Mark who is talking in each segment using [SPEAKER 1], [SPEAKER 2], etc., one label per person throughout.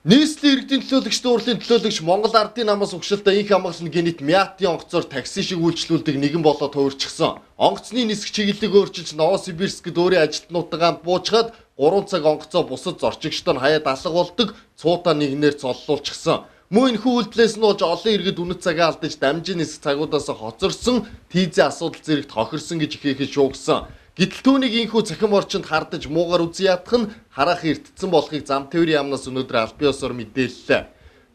[SPEAKER 1] Нийслэлийн иргэдийн төлөөлөгчдийн урлын төлөөлөгч Монгол Ардын намаас угшилтай инх хамгаалсан генет Мятын онгоцоор такси шиг үйлчлүүлдэг нэгэн болоод хувирчихсан. Онгоцны нисэх чиглэлийг өөрчилж Новосибирскд өөрийн ажилтнуудаа буучгаад 3 цаг онгоцоо бусад зорчигчдод нь хаяад алга болдог цуута нэгнээр цоллуулчихсан. Мөн энэхүү үйлдэлээс нь болж олон иргэд үнэт цагаа алдаж дамжин нисэх цагуудаас хоцорсон, тийзээ асуудал зэрэгт хохирсон гэж ихээхэн шуугсан. Гэтэл түүнийг инхүү цахим орчинд хардаж муугар үзий ядах нь харах эртцэн болохыг зам тээврийн яамнаас өнөөдөр аль биесээр мэдээллээ.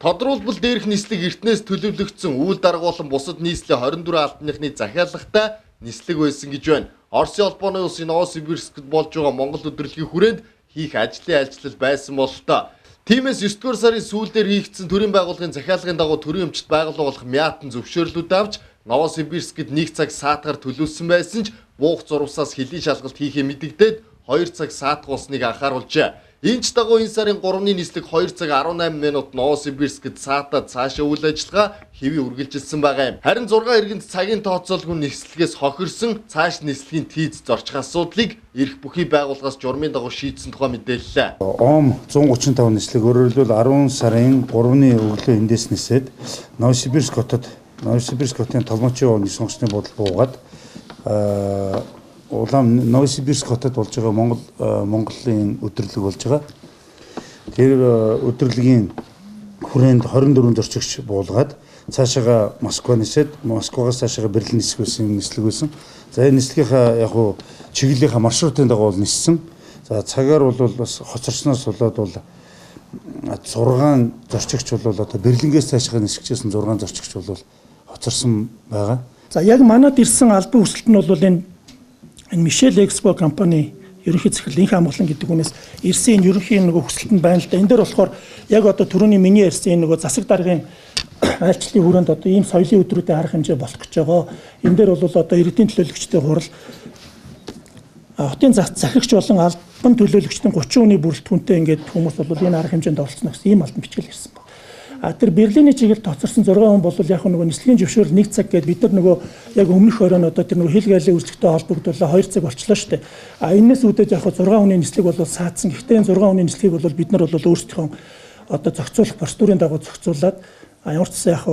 [SPEAKER 1] Тодруулбал дээрх нислэг эртнээс төлөвлөгдсөн үйл даргуулан бусад нийслэлийн 24 албаныхны захиалгатай нислэг байсан гэж байна. Оросын холбооны улсын Новосибирскд болж байгаа Монгол өдөрлөгийн хүрээнд хийх ажлын айлчлал байсан бололтой. Тиймээс 9-р сарын сүүлдээр хийгдсэн төрийн байгууллагын захиалгын дагуу төрийн өмчт байгууллага болох Мятан зөвшөөрлүүд авч Новосибирскд 1 цаг саатгаар төлөвлөсөн байсан ч буух зурвасаас хөлийн шалгалт хийхээ мэдэгдээд 2 цаг саатгуулсныг анхааруулжээ. Энэ ч дагуу энэ сарын 3-ны нислэг 2 цаг 18 минут Новосибирскд саатаад цаашаа үйл ажиллагаа хэвээ үргэлжилсэн байгаа юм. Харин 6 иргэнд цагийн тооцоолгүй нислэгээс хохирсон цааш нислэгийн тийз зорчих асуудлыг эрх бүхий байгууллагаас журмын дагуу шийдсэн тухай мэдээллээ.
[SPEAKER 2] ОМ 135 нислэг өөрөөр хэлбэл 10 сарын 3-ны өглөө эндээс нисээд Новосибирск хотын Толмочийн нис онгоцны бодол буугаад улаан Новосибирск хотод болж байгаа Монголын өдөрлөг болж байгаа. Тэр өдөрлөгийн хүрээнд 24 зорчигч буулгаад цаашаага Москва нисээд Москвагаас цаашаага Берлин нисэх байсан нислэг байсан. За энэ нислэгийнхаа яг уу чиглэлийнхаа маршрутын дагуу ниссэн. За цагаар бол бас хоцорсноос болоод бол 6 зорчигч бол одоо Берлингээс цаашаага нисчихсэн 6 зорчигч бол хоцорсон байгаа.
[SPEAKER 3] За яг манад ирсэн албан хүсэлт нь бол энэ Мишель Экспо компани ерөнхий захирал инх хамгаалан гэдэг хүнээс ирсэн энэ ерөнхий нөгөө хүсэлт нь байна л да. Энэ дээр болохоор яг одоо түрүүний миний ярьсан нөгөө засаг даргын айлчлалын хүрээнд одоо ийм соёлын өдрүүдэд харах хэмжээ болох гэж байгаа. Энэ дээр бол одоо иргэдийн төлөөлөгчдийн хурал хотын захирагч болон албан төлөөлөгчдийн 30 хүний бүрэлдэхүүнтэй ингээд хүмүүс бол энэ арга хэмжээнд оролцсон гэсэн ийм албан бичгэл ирсэн байна. Тэр Берлиний чиглэл тоцорсон 6 хүн бол яг нөгөө нислэгийн зөвшөөрөл 1 цаг гээд бид нар нөгөө яг өмнөх оройн одоо тэр нөгөө хил гайлын үйлчлэгтэй холбогдуулаа 2 цаг болчлоо шүү дээ. Энэс үүдэж яг 6 хүний нислэг бол саадсан. Гэхдээ энэ 6 хүний нислэгийг бол бид нар бол өөрсдийнхөө одоо зохицуулах процедурын дагуу зохицуулаад ямар ч гэсэн яг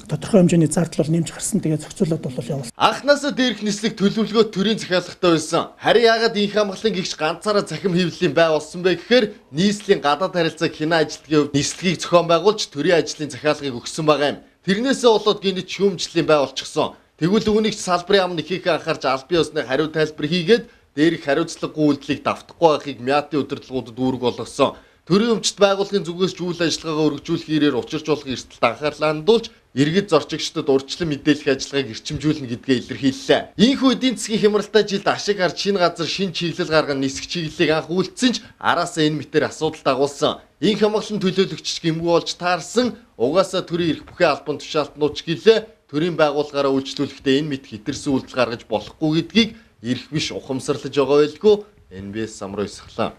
[SPEAKER 3] тодорхой хэмжээний зардал бол нэмж гарсан. Тэгээд зохицуулаад бол явуулсан.
[SPEAKER 1] Анхнаасаа дээрх нислэг төлөвлөгөө төрийн захиалгатай байсан. Харин яагаад инх хамгааллын гэгч ганцаараа цахим хэвлэлийн бай болсон бэ гэхээр нийслэлийн гадаад харилцааг хинаа ажилтгийн хувьд нислэгийг зохион байгуулж төрийн ажлын захиалгыг өгсөн байгаа юм. Тэрнээсээ болоод гинэт шүүмжлэлийн бай болчихсон. Тэгвэл үүнийг салбарын амны ихийг анхаарч аль бие усны хариу тайлбар хийгээд дээрх хариуцлагагүй үйлдэлийг давтахгүй байхыг Мятын удирдлагуудад үүрэг болгосон. Төрийн өмчт байгууллагын зүгээс ч үйл ажиллагаагаа өргөжүүлэх ирээр учирч болох эрсдэлд анхаарлаа хандуулж иргэд зорчигчдод урьдчилан мэдээлэх ажиллагааг эрчимжүүлнэ гэдгээ илэрхийллээ. Ийхүү эдийн засгийн хямралтай жилд ашиг харж шинэ газар шинэ чиглэл гарган нисэх чиглэлийг анх үйлдсэн ч араасаа энэ мэтэр асуудал дагуулсан. Инх хамгааллын төлөөлөгч гэмгүй болж таарсан угаасаа төрийн эрх бүхий албан тушаалтнууд ч гэлээ төрийн байгууллагаараа үйлчлүүлэхдээ энэ мэт хэтэрсэн үйлдэл гаргаж болохгүй гэдгийг эрх биш ухамсарлаж байгаа байлгүй. НБС самруу исглаа.